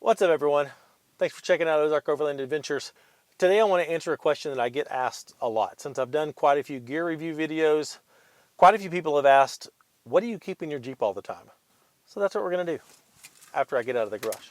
What's up, everyone? Thanks for checking out Ozark Overland Adventures. Today I want to answer a question that I get asked a lot. Since I've done quite a few gear review videos, quite a few people have asked, what do you keep in your Jeep all the time? So that's what we're going to do after I get out of the garage.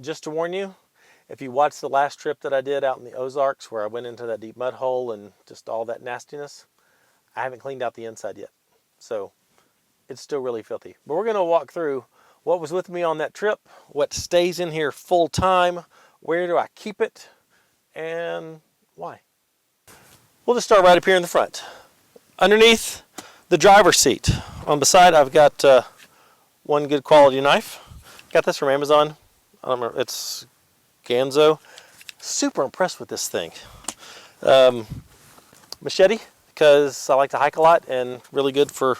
Just to warn you, if you watched the last trip that I did out in the Ozarks where I went into that deep mud hole and just all that nastiness, I haven't cleaned out the inside yet. So it's still really filthy. But we're going to walk through what was with me on that trip, what stays in here full time, where do I keep it, and why. We'll just start right up here in the front. Underneath the driver's seat, on the side I've got one good quality knife. Got this from Amazon. I don't remember, it's Ganzo. Super impressed with this thing. Machete, because I like to hike a lot and really good for,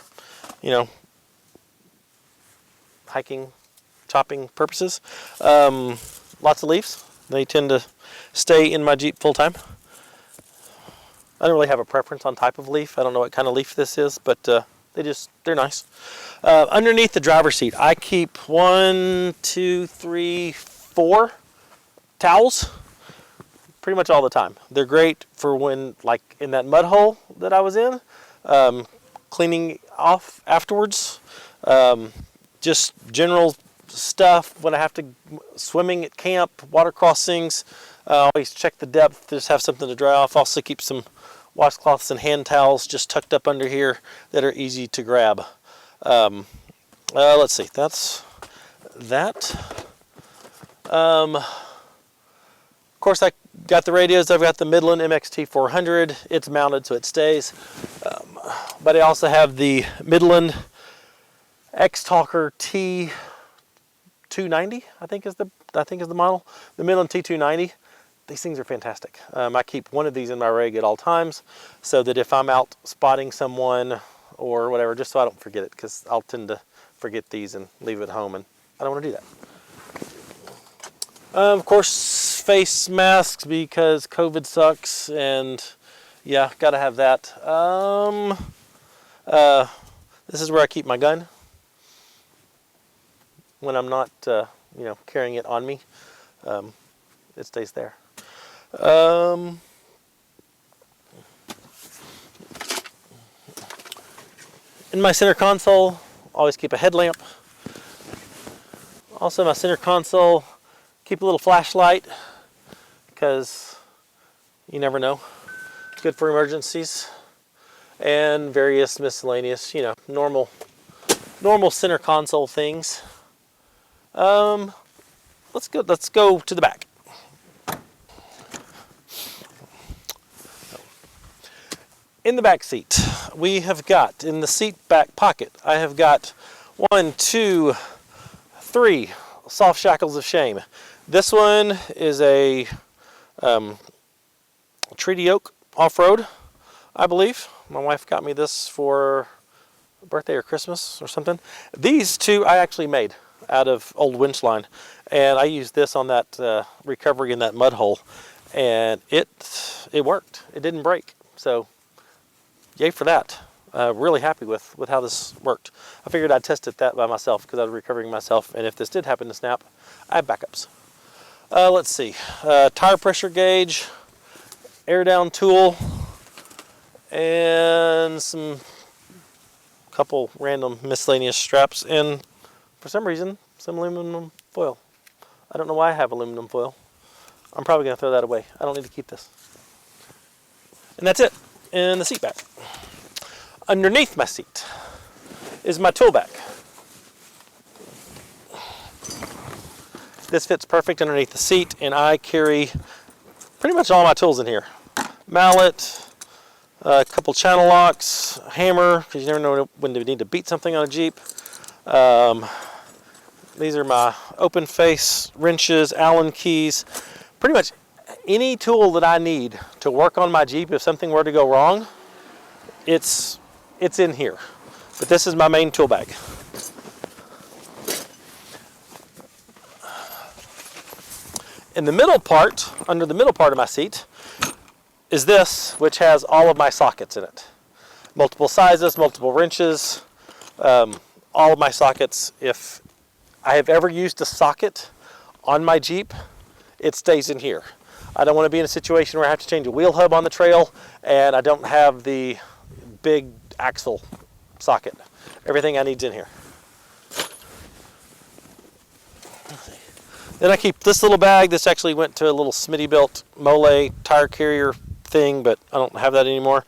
hiking, chopping purposes. Lots of leaves. They tend to stay in my Jeep full time. I don't really have a preference on type of leaf. I don't know what kind of leaf this is, but they're nice. Underneath the driver's seat, I keep 1, 2, 3, 4 towels pretty much all the time. They're great for when, like in that mud hole that I was in, cleaning off afterwards. Just general stuff when I have to swimming at camp, water crossings. Always check the depth, just have something to dry off. Also keep some washcloths and hand towels just tucked up under here that are easy to grab. Let's see, that's that. Of course, I got the radios. I've got the Midland MXT 400. It's mounted so it stays. But I also have the Midland X-Talker T290, I think is the model. The Midland T290. These things are fantastic. I keep one of these in my rig at all times so that if I'm out spotting someone or whatever, just so I don't forget it, because I'll tend to forget these and leave it at home, and I don't want to do that. Of course, face masks because COVID sucks, and yeah, gotta have that. This is where I keep my gun when I'm not, carrying it on me. It stays there. In my center console, always keep a headlamp. Also, my center console, keep a little flashlight because you never know. Good for emergencies, and various miscellaneous, normal center console things. Let's go to the back. In the back seat, we have got, in the seat back pocket, I have got 1, 2, 3 soft shackles of shame. This one is a treaty oak off-road, I believe. My wife got me this for birthday or Christmas or something. These two I actually made out of old winch line, and I used this on that recovery in that mud hole, and it worked. It didn't break, so yay for that. Really happy with how this worked. I figured I'd test it that by myself because I was recovering myself, and if this did happen to snap, I have backups. Let's see, tire pressure gauge, air down tool, and couple random miscellaneous straps, and for some reason, some aluminum foil. I don't know why I have aluminum foil. I'm probably going to throw that away. I don't need to keep this. And that's it in the seat back. Underneath my seat is my tool bag. This fits perfect underneath the seat, and I carry pretty much all my tools in here. Mallet, a couple channel locks, a hammer, because you never know when you need to beat something on a Jeep. These are my open face wrenches, Allen keys, pretty much any tool that I need to work on my Jeep if something were to go wrong, it's in here. But this is my main tool bag. In the middle part, under the middle part of my seat, is this, which has all of my sockets in it. Multiple sizes, multiple wrenches, all of my sockets. If I have ever used a socket on my Jeep, it stays in here. I don't want to be in a situation where I have to change a wheel hub on the trail and I don't have the big axle socket. Everything I need's in here. Then I keep this little bag. This actually went to a little Smitty-built Mole tire carrier thing, but I don't have that anymore.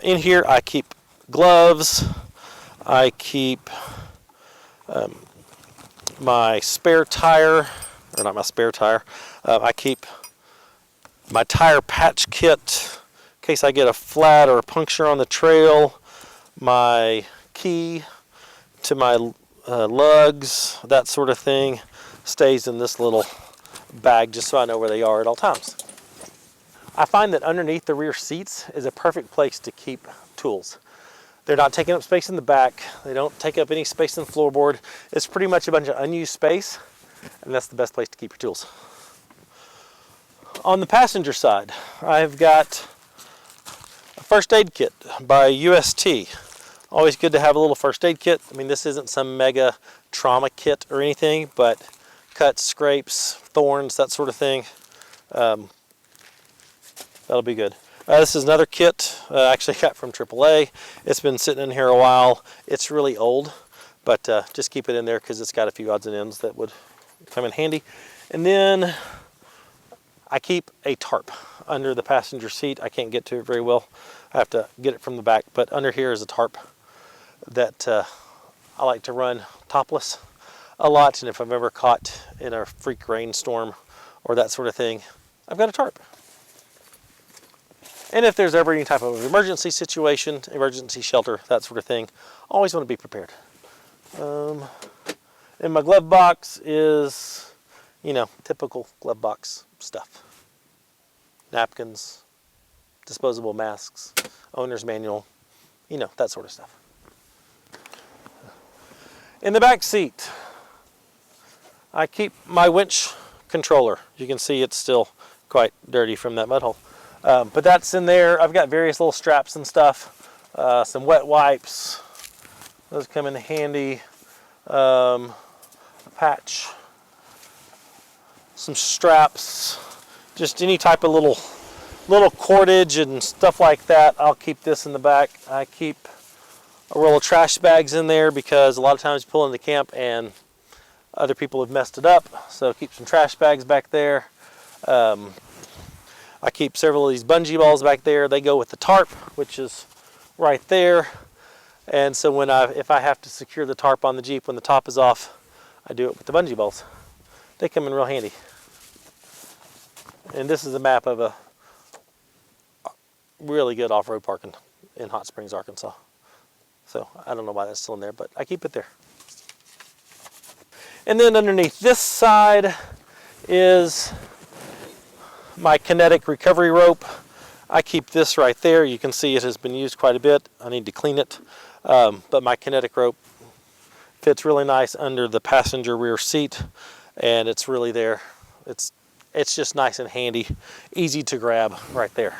In here I keep gloves. I keep my spare tire, or not my spare tire. I keep my tire patch kit in case I get a flat or a puncture on the trail. My key to my lugs, that sort of thing, stays in this little bag just so I know where they are at all times. I find that underneath the rear seats is a perfect place to keep tools. They're not taking up space in the back. They don't take up any space in the floorboard. It's pretty much a bunch of unused space, and that's the best place to keep your tools. On the passenger side, I've got a first aid kit by UST. Always good to have a little first aid kit. I mean, this isn't some mega trauma kit or anything, but cuts, scrapes, thorns, that sort of thing. That'll be good. This is another kit I actually got from AAA. It's been sitting in here a while. It's really old, but just keep it in there because it's got a few odds and ends that would come in handy. And then I keep a tarp under the passenger seat. I can't get to it very well. I have to get it from the back, but under here is a tarp that I like to run topless a lot, and if I'm ever caught in a freak rainstorm or that sort of thing, I've got a tarp. And if there's ever any type of emergency situation, emergency shelter, that sort of thing, always want to be prepared. In my glove box is, typical glove box stuff. Napkins, disposable masks, owner's manual, that sort of stuff. In the back seat, I keep my winch controller. You can see it's still quite dirty from that mud hole. But that's in there. I've got various little straps and stuff. Some wet wipes. Those come in handy. A patch. Some straps. Just any type of little cordage and stuff like that. I'll keep this in the back. I keep a roll of trash bags in there because a lot of times you pull into camp and other people have messed it up, so keep some trash bags back there. I keep several of these bungee balls back there. They go with the tarp, which is right there. And so if I have to secure the tarp on the Jeep when the top is off, I do it with the bungee balls. They come in real handy. And this is a map of a really good off-road parking in Hot Springs, Arkansas. So I don't know why that's still in there, but I keep it there. And then underneath this side is my kinetic recovery rope. I keep this right there. You can see it has been used quite a bit. I need to clean it. But my kinetic rope fits really nice under the passenger rear seat, and it's really there. It's just nice and handy, easy to grab right there.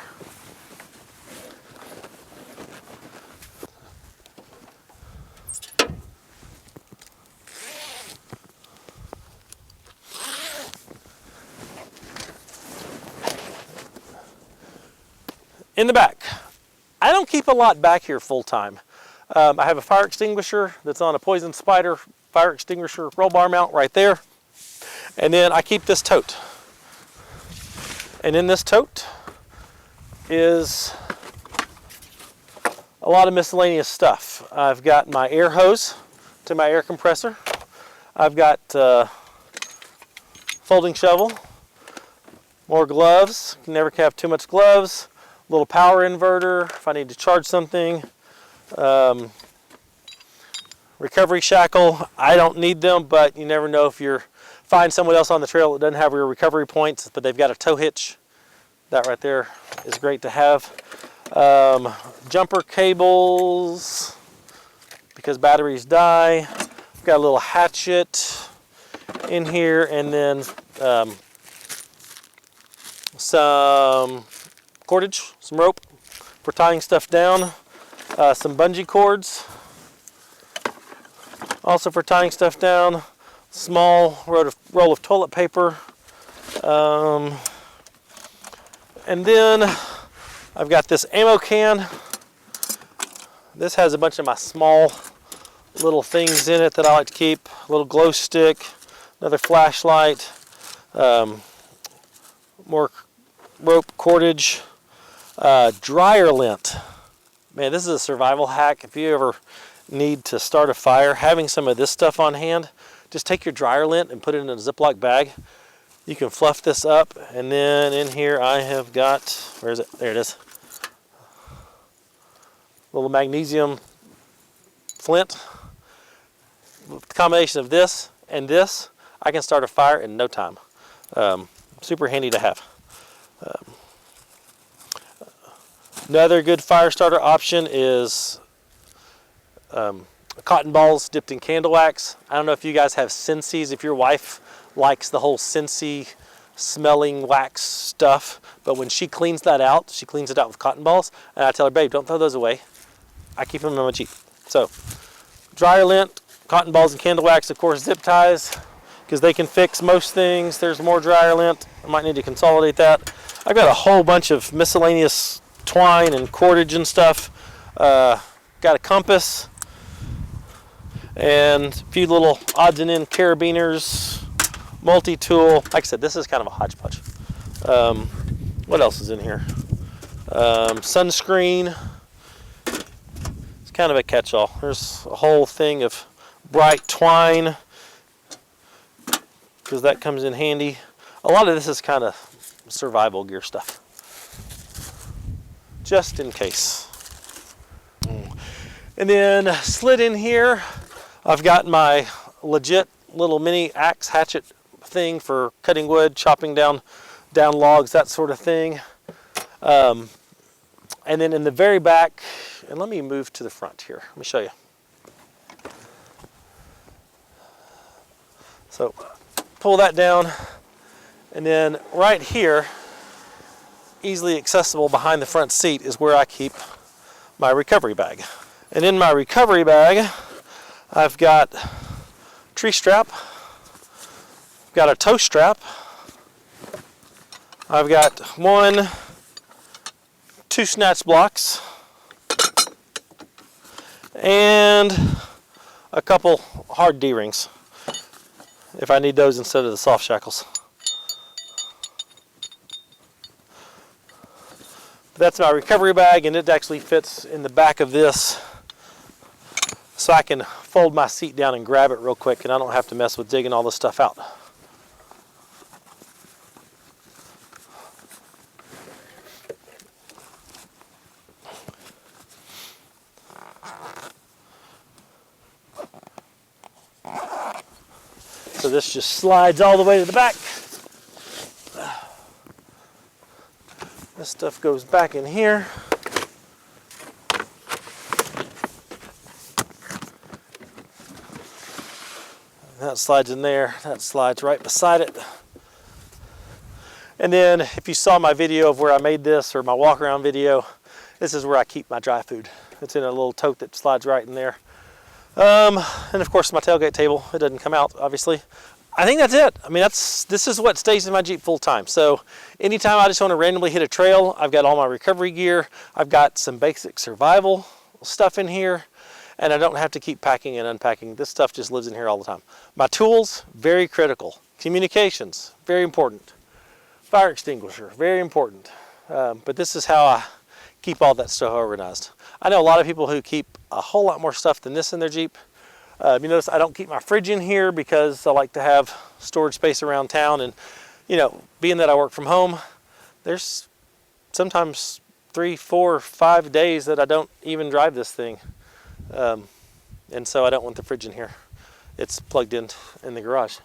In the back, I don't keep a lot back here full time. I have a fire extinguisher that's on a Poison Spider fire extinguisher roll bar mount right there. And then I keep this tote. And in this tote is a lot of miscellaneous stuff. I've got my air hose to my air compressor. I've got folding shovel, more gloves. You never have too much gloves. A little power inverter if I need to charge something. Recovery shackle, I don't need them, but you never know if you find someone else on the trail that doesn't have your recovery points, but they've got a tow hitch. That right there is great to have. Jumper cables, because batteries die. Got a little hatchet in here, and then some cordage, some rope for tying stuff down, some bungee cords, also for tying stuff down, small roll of toilet paper, and then I've got this ammo can. This has a bunch of my small little things in it that I like to keep. A little glow stick, another flashlight, more rope, cordage, dryer lint. Man, this is a survival hack. If you ever need to start a fire, having some of this stuff on hand, just take your dryer lint and put it in a Ziploc bag. You can fluff this up, and then in here I have got, where is it? There it is. Little magnesium flint. With the combination of this and this, I can start a fire in no time. Super handy to have. Another good fire starter option is cotton balls dipped in candle wax. I don't know if you guys have Scentsies, if your wife likes the whole Scentsy smelling wax stuff, but when she cleans that out, she cleans it out with cotton balls, and I tell her, babe, don't throw those away. I keep them in my Jeep. So, dryer lint, cotton balls and candle wax, of course, zip ties, because they can fix most things. There's more dryer lint. I might need to consolidate that. I've got a whole bunch of miscellaneous twine and cordage and stuff. Got a compass and a few little odds and ends carabiners, multi-tool. Like I said, this is kind of a hodgepodge. What else is in here? Sunscreen. It's kind of a catch-all. There's a whole thing of bright twine, because that comes in handy. A lot of this is kind of survival gear stuff, just in case. And then slid in here, I've got my legit little mini axe hatchet thing for cutting wood, chopping down logs, that sort of thing. And then in the very back, and let me move to the front here. Let me show you. So pull that down, and then right here, easily accessible behind the front seat, is where I keep my recovery bag. And in my recovery bag, I've got tree strap, got a tow strap, I've got 2 snatch blocks, and a couple hard D-rings if I need those instead of the soft shackles. That's my recovery bag, and it actually fits in the back of this, so I can fold my seat down and grab it real quick, and I don't have to mess with digging all this stuff out. So this just slides all the way to the back. This stuff goes back in here. That slides in there. That slides right beside it. And then if you saw my video of where I made this, or my walk around video, this is where I keep my dry food. It's in a little tote that slides right in there. And of course my tailgate table. It doesn't come out, obviously. I think that's it. I mean, this is what stays in my Jeep full time. So anytime I just want to randomly hit a trail, I've got all my recovery gear. I've got some basic survival stuff in here, and I don't have to keep packing and unpacking. This stuff just lives in here all the time. My tools, very critical. Communications, very important. Fire extinguisher, very important. But this is how I keep all that stuff organized. I know a lot of people who keep a whole lot more stuff than this in their Jeep. You notice I don't keep my fridge in here because I like to have storage space around town, and you know, being that I work from home, there's sometimes 3, 4, 5 days that I don't even drive this thing. And so I don't want the fridge in here. It's plugged in the garage.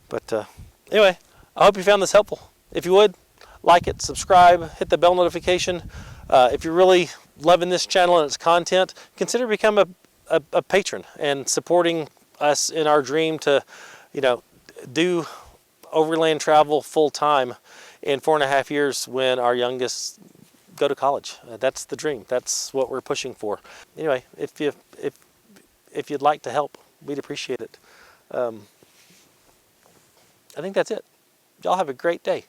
But anyway, I hope you found this helpful. If you would, like it, subscribe, hit the bell notification. If you're really loving this channel and its content, consider becoming a patron and supporting us in our dream to, do overland travel full time in 4.5 years when our youngest go to college. That's the dream. That's what we're pushing for. Anyway, if you'd like to help, we'd appreciate it. I think that's it. Y'all have a great day.